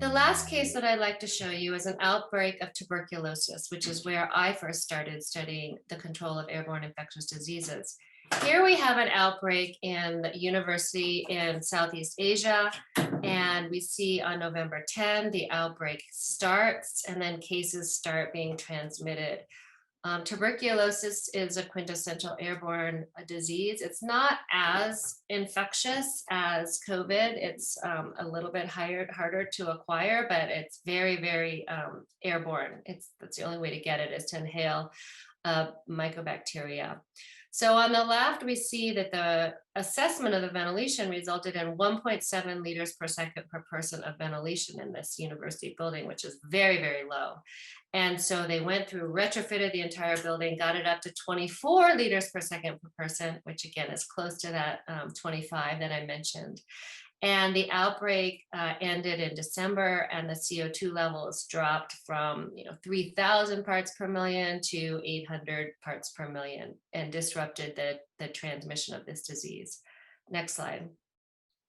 The last case that I'd like to show you is an outbreak of tuberculosis, which is where I first started studying the control of airborne infectious diseases. Here we have an outbreak in the university in Southeast Asia, and we see on November 10, the outbreak starts, and then cases start being transmitted. Tuberculosis is a quintessential airborne disease. It's not as infectious as COVID. It's a little bit harder to acquire, but it's very, very airborne. That's the only way to get it, is to inhale mycobacteria. So on the left, we see that the assessment of the ventilation resulted in 1.7 liters per second per person of ventilation in this university building, which is very, very low. And so they went through, retrofitted the entire building, got it up to 24 liters per second per person, which again is close to that 25 that I mentioned. And the outbreak ended in December, and the CO2 levels dropped from 3,000 parts per million to 800 parts per million, and disrupted the transmission of this disease. Next slide.